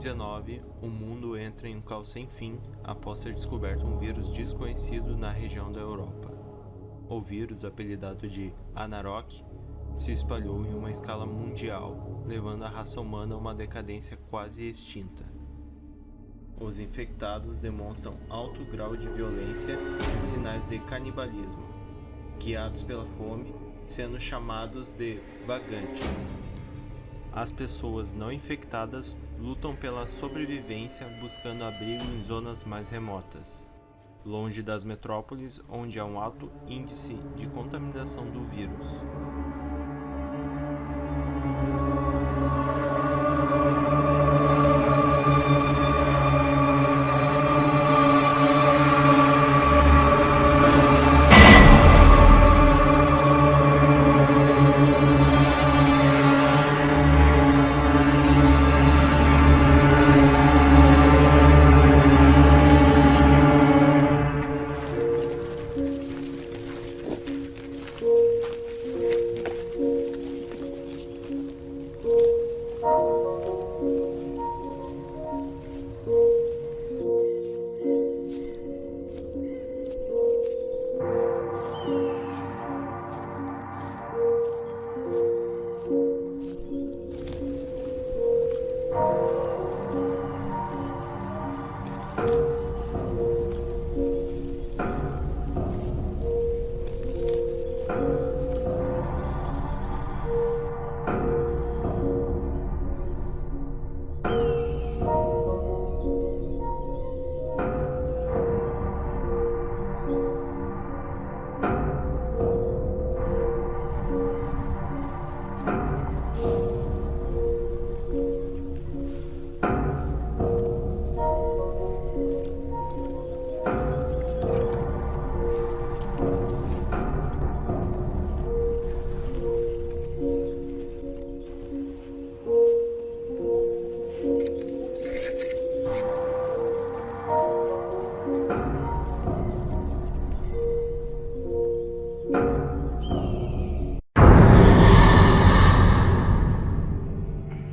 2019, o mundo entra em um caos sem fim após ser descoberto um vírus desconhecido na região da Europa. O vírus, apelidado de Anarok, se espalhou em uma escala mundial, levando a raça humana a uma decadência quase extinta. Os infectados demonstram alto grau de violência e sinais de canibalismo, guiados pela fome, sendo chamados de vagantes. As pessoas não infectadas lutam pela sobrevivência buscando abrigo em zonas mais remotas, longe das metrópoles onde há um alto índice de contaminação do vírus.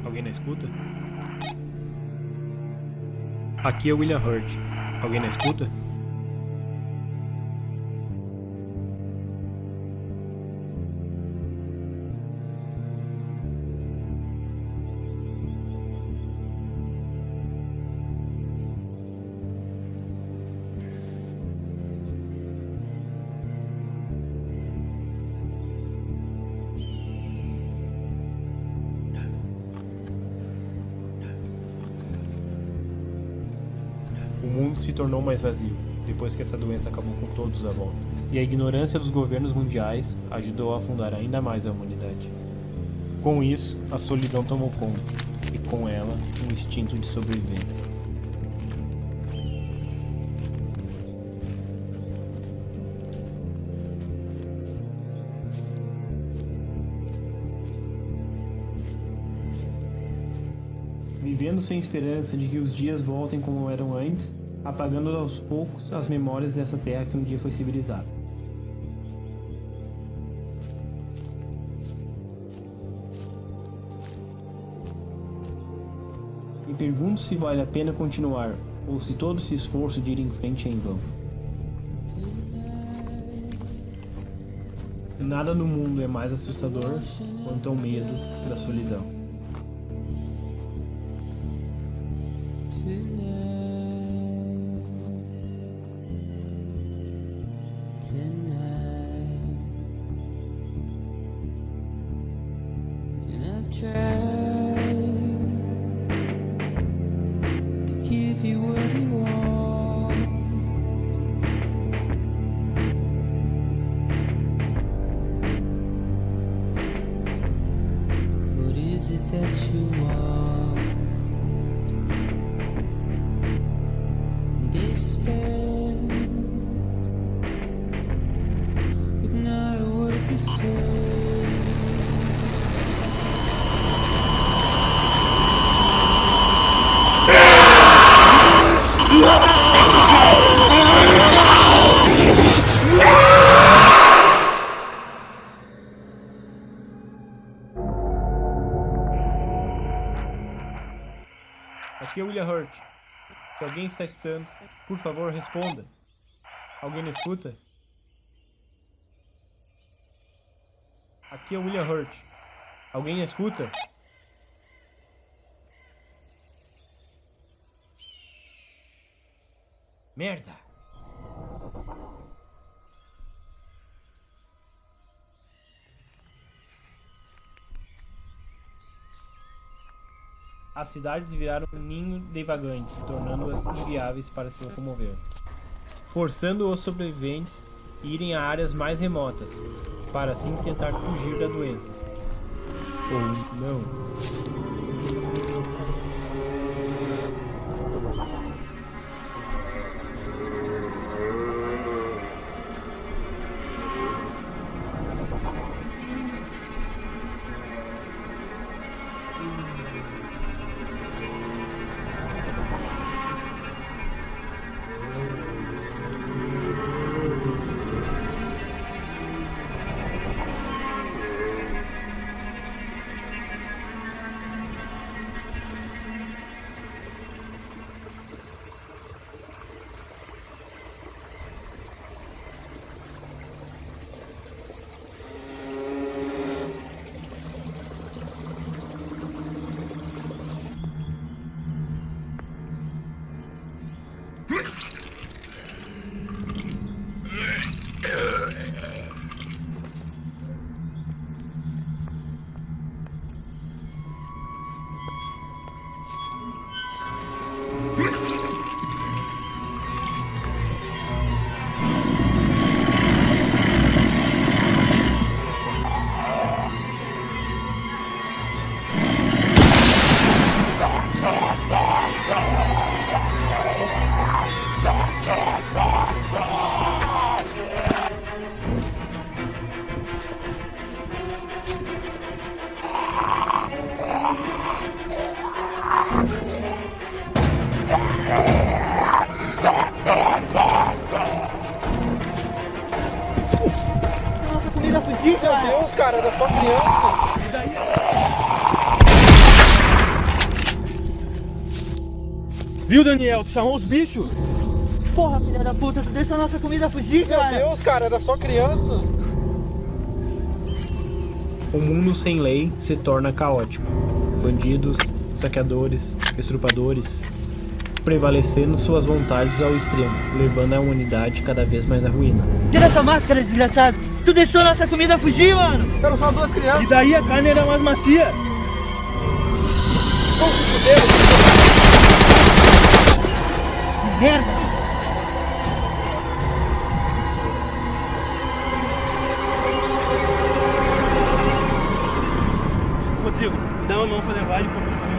Alguém na escuta? Aqui é William Hurt. Alguém na escuta? O mundo se tornou mais vazio, depois que essa doença acabou com todos à volta. E a ignorância dos governos mundiais ajudou a afundar ainda mais a humanidade. Com isso, a solidão tomou conta, e com ela, um instinto de sobrevivência. Vivendo sem esperança de que os dias voltem como eram antes, apagando aos poucos as memórias dessa terra que um dia foi civilizada. Me pergunto se vale a pena continuar, ou se todo esse esforço de ir em frente é em vão. Nada no mundo é mais assustador quanto ao medo da solidão. William Hurt. Se alguém está escutando, por favor, responda. Alguém me escuta? Aqui é o William Hurt. Alguém me escuta? Merda! As cidades viraram um ninho de vagantes, tornando-as inviáveis para se locomover, forçando os sobreviventes a irem a áreas mais remotas, para assim tentar fugir da doença. Ou não. Meu Deus, cara, era só criança. Viu, Daniel? Tu chamou os bichos? Porra, filha da puta, tu deixa a nossa comida fugir, Meu cara! Deus, cara, era só criança. O mundo sem lei se torna caótico. Bandidos, saqueadores, estrupadores, prevalecendo suas vontades ao extremo, levando a humanidade cada vez mais à ruína. Tira essa máscara, desgraçado! Tu deixou a nossa comida fugir, mano! Eram só duas crianças. E daí a carne era mais macia. Vamos se fuder. Merda! Rodrigo, me dá uma mão pra levar ele pra buscar.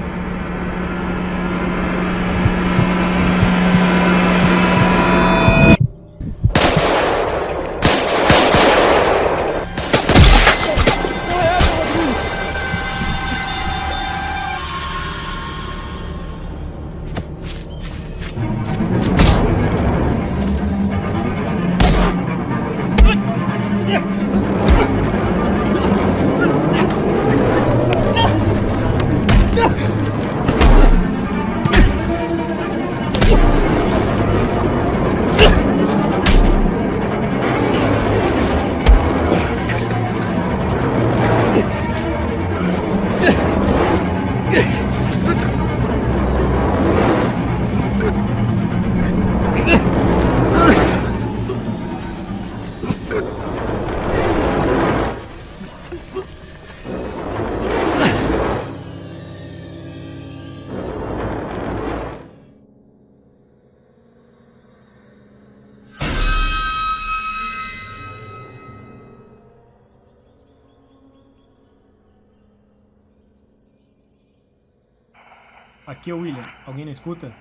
Aqui é o William. Alguém não escuta?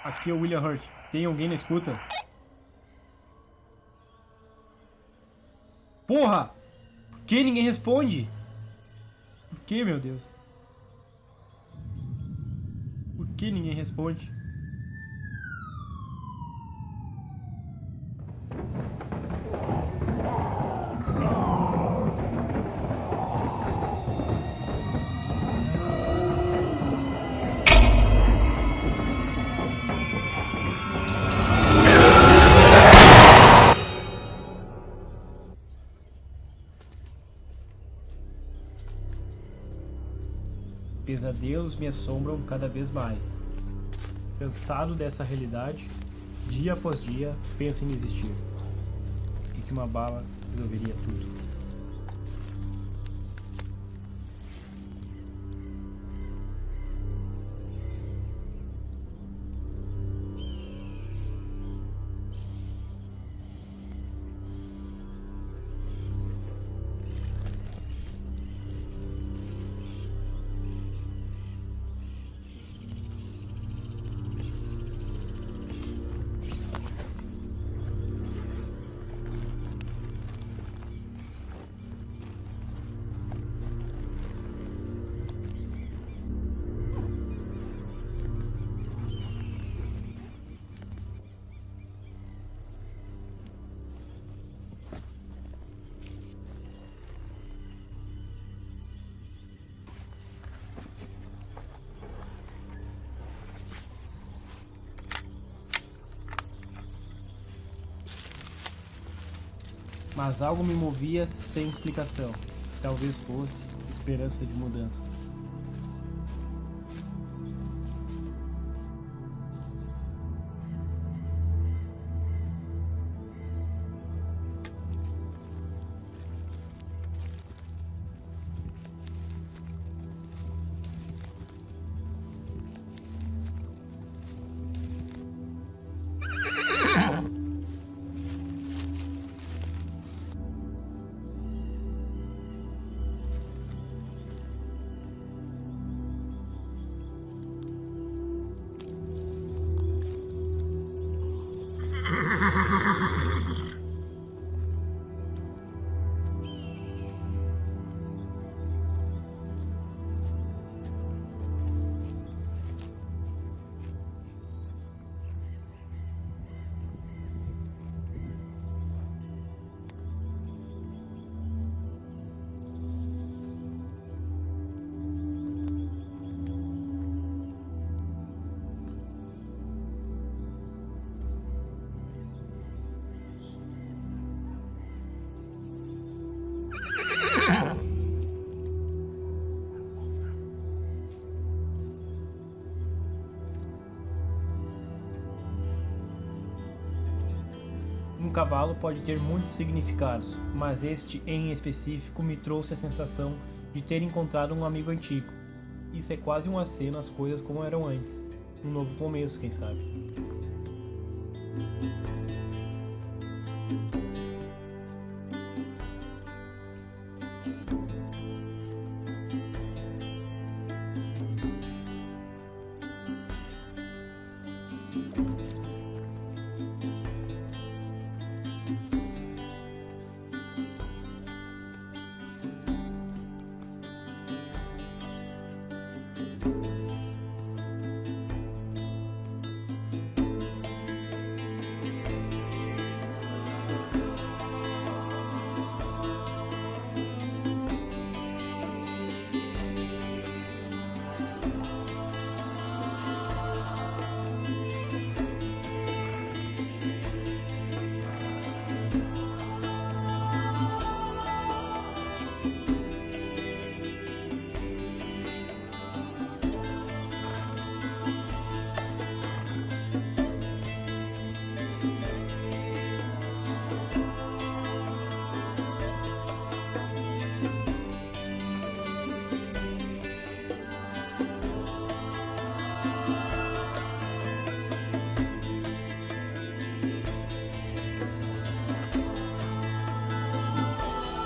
Aqui é o William Hurt. Tem alguém na escuta? Porra! Por que ninguém responde? Por que, meu Deus? Por que ninguém responde? pesadelos me assombram cada vez mais. Cansado dessa realidade, dia após dia penso em desistir. E que uma bala resolveria tudo. Mas algo me movia sem explicação. Talvez fosse esperança de mudança. Um cavalo pode ter muitos significados, mas este em específico me trouxe a sensação de ter encontrado um amigo antigo. Isso é quase um aceno às coisas como eram antes. Um novo começo, quem sabe.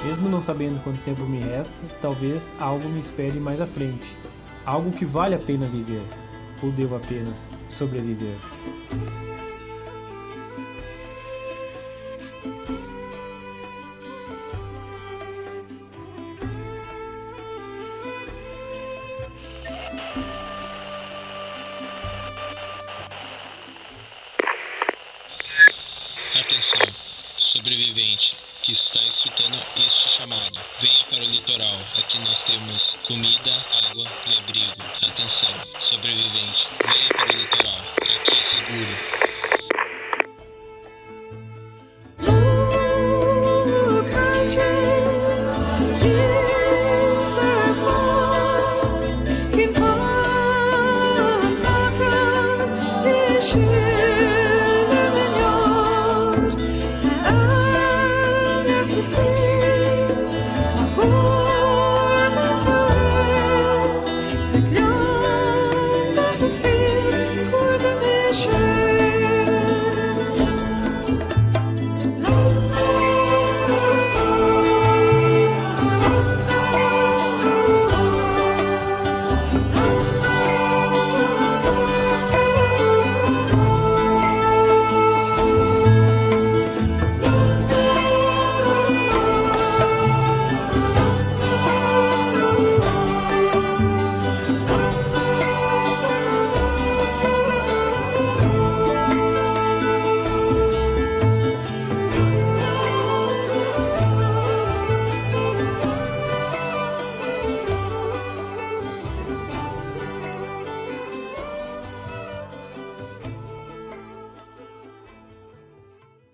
Mesmo não sabendo quanto tempo me resta, talvez algo me espere mais à frente. Algo que vale a pena viver. Ou devo apenas sobreviver? Atenção, sobrevivente que está escutando este chamado. Venha para o litoral. Aqui nós temos comida, água e abrigo. Atenção, sobrevivente. Venha para o litoral. Aqui é seguro.